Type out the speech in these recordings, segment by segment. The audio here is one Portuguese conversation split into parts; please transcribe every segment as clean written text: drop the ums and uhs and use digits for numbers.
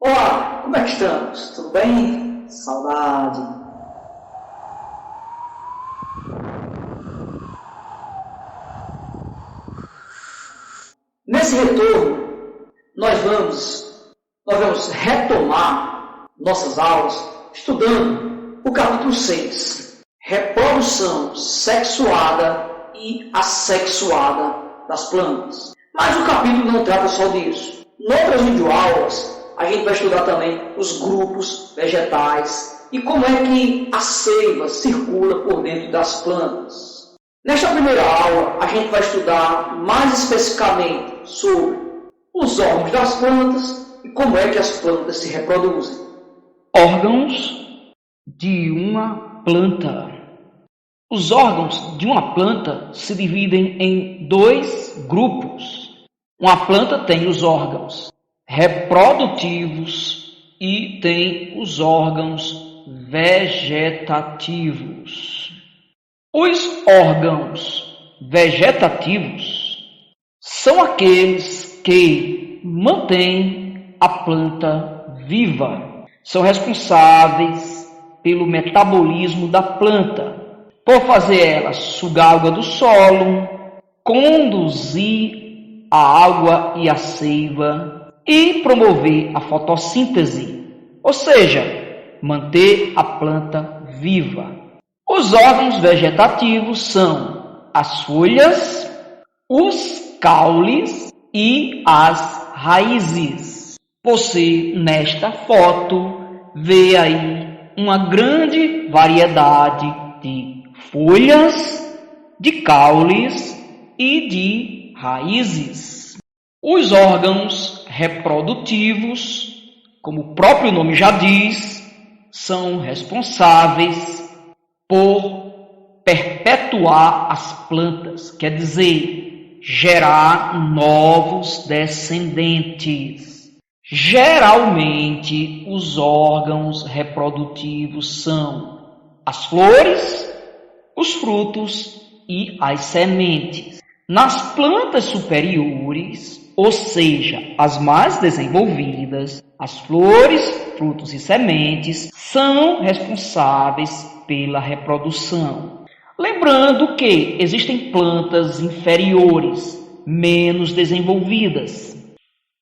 Olá, como é que estamos? Tudo bem? Saudade. Nesse retorno, nós vamos retomar nossas aulas estudando o capítulo 6, reprodução sexuada e assexuada das plantas. Mas o capítulo não trata só disso. Em outras videoaulas, a gente vai estudar também os grupos vegetais e como é que a seiva circula por dentro das plantas. Nesta primeira aula, a gente vai estudar mais especificamente sobre os órgãos das plantas e como é que as plantas se reproduzem. Órgãos de uma planta. Os órgãos de uma planta se dividem em dois grupos. Uma planta tem os órgãos reprodutivos e tem os órgãos vegetativos. Os órgãos vegetativos são aqueles que mantêm a planta viva. São responsáveis pelo metabolismo da planta, por fazer ela sugar água do solo, conduzir a água e a seiva e promover a fotossíntese, ou seja, manter a planta viva. Os órgãos vegetativos são as folhas, os caules e as raízes. Você, nesta foto, vê aí uma grande variedade de folhas, de caules e de raízes. Os órgãos reprodutivos, como o próprio nome já diz, são responsáveis por perpetuar as plantas, quer dizer, gerar novos descendentes. Geralmente, os órgãos reprodutivos são as flores, os frutos e as sementes. Nas plantas superiores, ou seja, as mais desenvolvidas, as flores, frutos e sementes são responsáveis pela reprodução. Lembrando que existem plantas inferiores, menos desenvolvidas.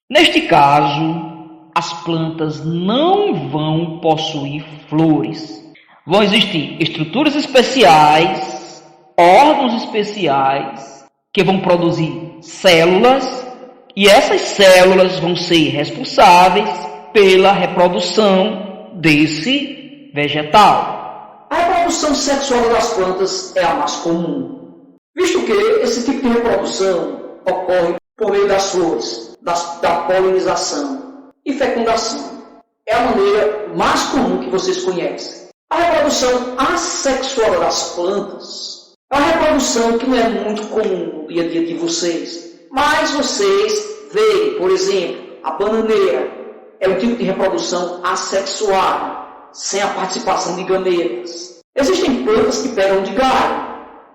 Neste caso, as plantas não vão possuir flores. Vão existir estruturas especiais, órgãos especiais, que vão produzir células, e essas células vão ser responsáveis pela reprodução desse vegetal. A reprodução sexual das plantas é a mais comum, visto que esse tipo de reprodução ocorre por meio das flores, da polinização e fecundação. É a maneira mais comum que vocês conhecem. A reprodução assexuada das plantas é uma reprodução que não é muito comum no dia a dia de vocês, mas vocês veem, por exemplo, a bananeira é um tipo de reprodução assexuada, sem a participação de gametas. Existem plantas que pegam de galho,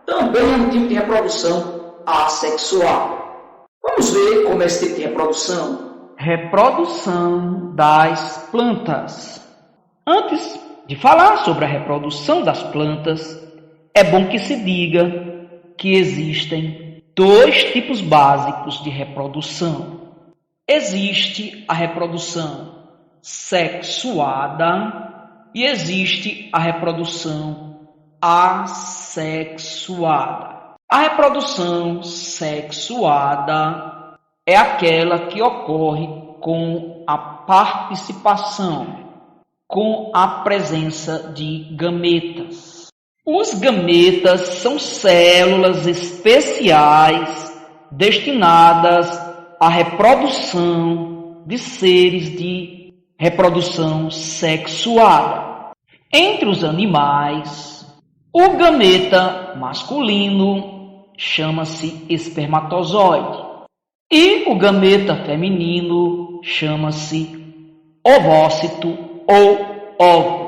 também é um tipo de reprodução assexuada. Vamos ver como é esse tipo de reprodução. Reprodução das plantas. Antes de falar sobre a reprodução das plantas, é bom que se diga que existem dois tipos básicos de reprodução. Existe a reprodução sexuada e existe a reprodução assexuada. A reprodução sexuada é aquela que ocorre com a participação, com a presença de gametas. Os gametas são células especiais destinadas à reprodução de seres de reprodução sexuada. Entre os animais, o gameta masculino chama-se espermatozoide e o gameta feminino chama-se ovócito ou óvulo.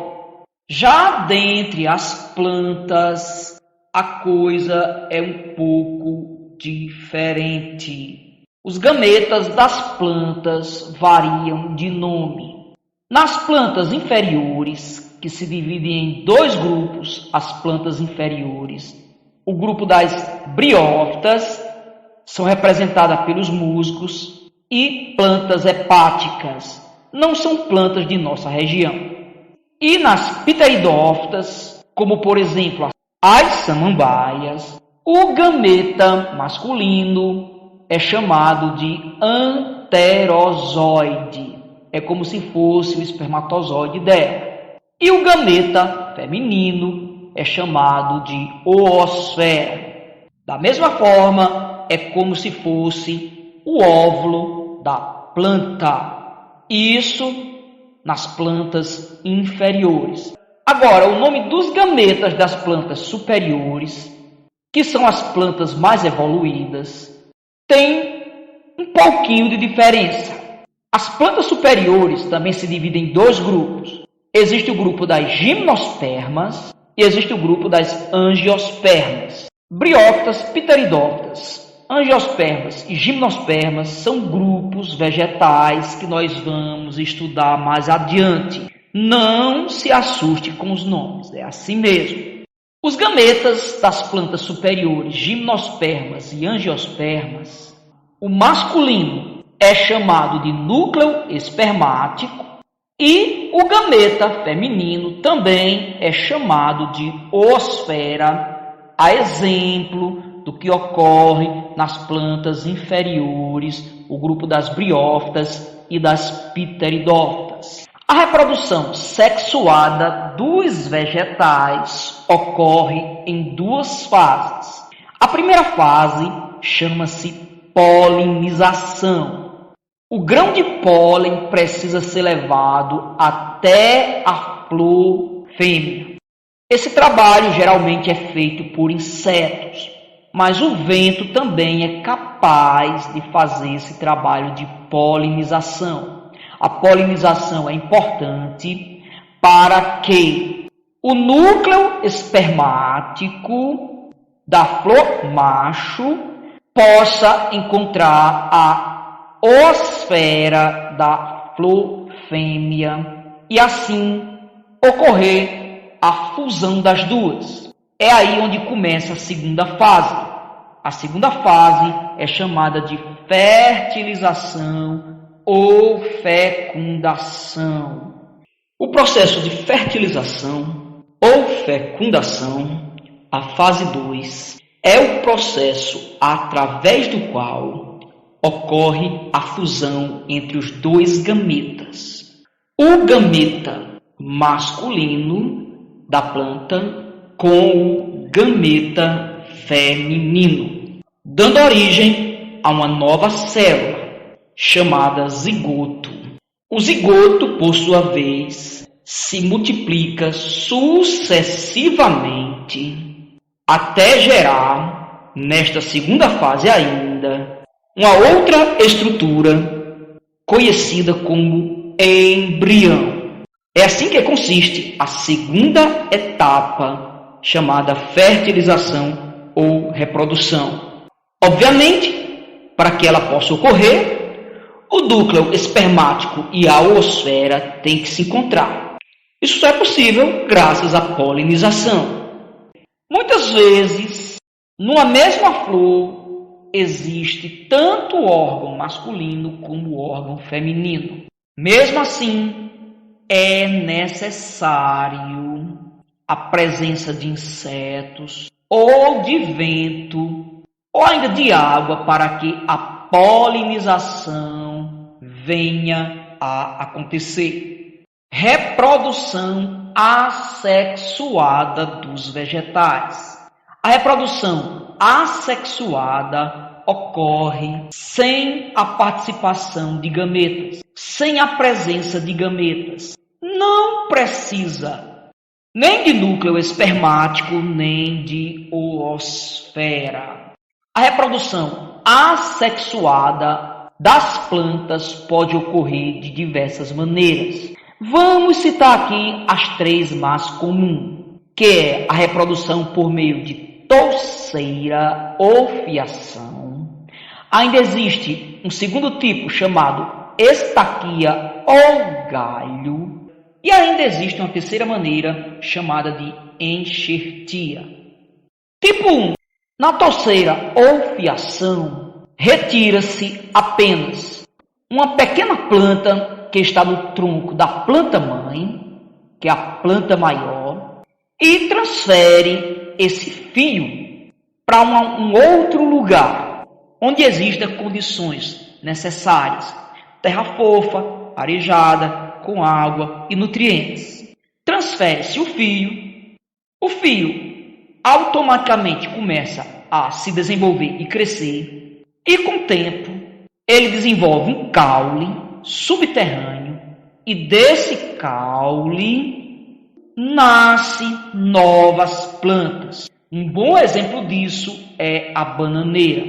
Já dentre as plantas, a coisa é um pouco diferente. Os gametas das plantas variam de nome. Nas plantas inferiores, que se dividem em dois grupos, as plantas inferiores, o grupo das briófitas, são representadas pelos musgos, e plantas hepáticas, não são plantas de nossa região. E nas pteridófitas, como por exemplo as samambaias, o gameta masculino é chamado de anterozoide. É como se fosse o espermatozoide dela. E o gameta feminino é chamado de oosfera. Da mesma forma, é como se fosse o óvulo da planta. Isso nas plantas inferiores. Agora, o nome dos gametas das plantas superiores, que são as plantas mais evoluídas, tem um pouquinho de diferença. As plantas superiores também se dividem em dois grupos. Existe o grupo das gimnospermas e existe o grupo das angiospermas. Briófitas, pteridófitas, angiospermas e gimnospermas são grupos vegetais que nós vamos estudar mais adiante. Não se assuste com os nomes, é assim mesmo. Os gametas das plantas superiores, gimnospermas e angiospermas, o masculino é chamado de núcleo espermático e o gameta feminino também é chamado de oosfera, a exemplo do que ocorre nas plantas inferiores, o grupo das briófitas e das pteridófitas. A reprodução sexuada dos vegetais ocorre em duas fases. A primeira fase chama-se polinização. O grão de pólen precisa ser levado até a flor fêmea. Esse trabalho geralmente é feito por insetos, mas o vento também é capaz de fazer esse trabalho de polinização. A polinização é importante para que o núcleo espermático da flor macho possa encontrar a oosfera da flor fêmea e assim ocorrer a fusão das duas. É aí onde começa a segunda fase. A segunda fase é chamada de fertilização ou fecundação. O processo de fertilização ou fecundação, a fase 2, é o processo através do qual ocorre a fusão entre os dois gametas. O gameta masculino da planta com o gameta feminino, dando origem a uma nova célula chamada zigoto. O zigoto, por sua vez, se multiplica sucessivamente até gerar, nesta segunda fase ainda, uma outra estrutura conhecida como embrião. É assim que consiste a segunda etapa, chamada fertilização ou reprodução. Obviamente, para que ela possa ocorrer, o núcleo espermático e a oosfera têm que se encontrar. Isso só é possível graças à polinização. Muitas vezes, numa mesma flor, existe tanto o órgão masculino como o órgão feminino. Mesmo assim, é necessário a presença de insetos ou de vento ou ainda de água para que a polinização venha a acontecer. Reprodução assexuada dos vegetais. A reprodução assexuada ocorre sem a participação de gametas, sem a presença de gametas. Não precisa nem de núcleo espermático, nem de oosfera. A reprodução assexuada das plantas pode ocorrer de diversas maneiras. Vamos citar aqui as três mais comuns, que é a reprodução por meio de touceira ou fiação. Ainda existe um segundo tipo chamado estaquia ou galho. E ainda existe uma terceira maneira, chamada de enxertia. Tipo 1. Na torceira ou fiação, retira-se apenas uma pequena planta que está no tronco da planta mãe, que é a planta maior, e transfere esse fio para um outro lugar, onde existem condições necessárias, terra fofa, arejada, com água e nutrientes. Transfere-se o fio automaticamente começa a se desenvolver e crescer, e com o tempo ele desenvolve um caule subterrâneo, e desse caule nasce novas plantas. Um bom exemplo disso é a bananeira.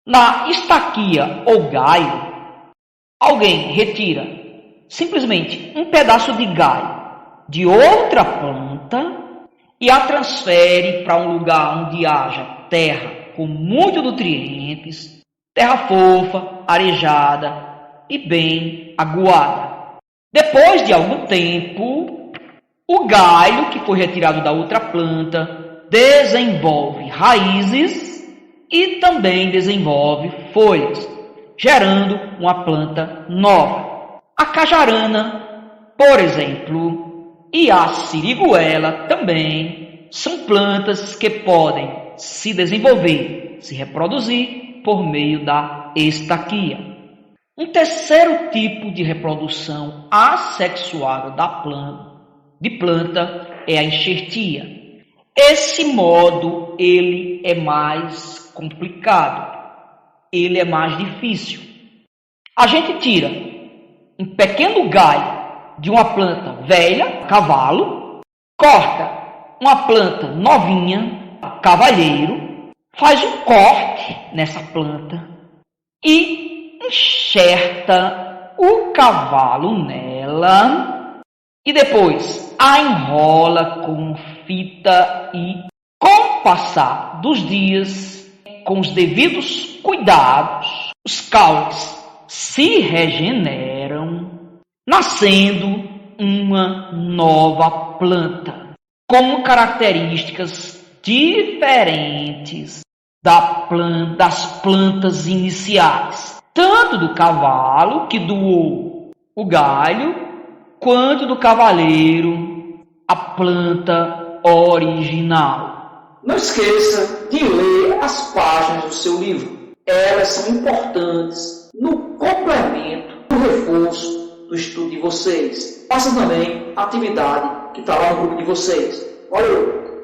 Na estaquia ou galho, alguém retira simplesmente um pedaço de galho de outra planta e a transfere para um lugar onde haja terra com muitos nutrientes, terra fofa, arejada e bem aguada. Depois de algum tempo, o galho que foi retirado da outra planta desenvolve raízes e também desenvolve folhas, gerando uma planta nova. A cajarana, por exemplo, e a siriguela também são plantas que podem se desenvolver, se reproduzir por meio da estaquia. Um terceiro tipo de reprodução assexuada de planta é a enxertia. Esse modo ele é mais complicado, ele é mais difícil. A gente tira um pequeno galho de uma planta velha, cavalo, corta uma planta novinha, cavalheiro, faz um corte nessa planta e enxerta o cavalo nela e depois a enrola com fita e, com o passar dos dias, com os devidos cuidados, os caules se regeneram, nascendo uma nova planta, com características diferentes das plantas iniciais, tanto do cavalo que doou o galho, quanto do cavaleiro, a planta original. Não esqueça de ler as páginas do seu livro. Elas são importantes no complemento, no reforço do estudo de vocês. Faça também a atividade que está lá no grupo de vocês. Valeu!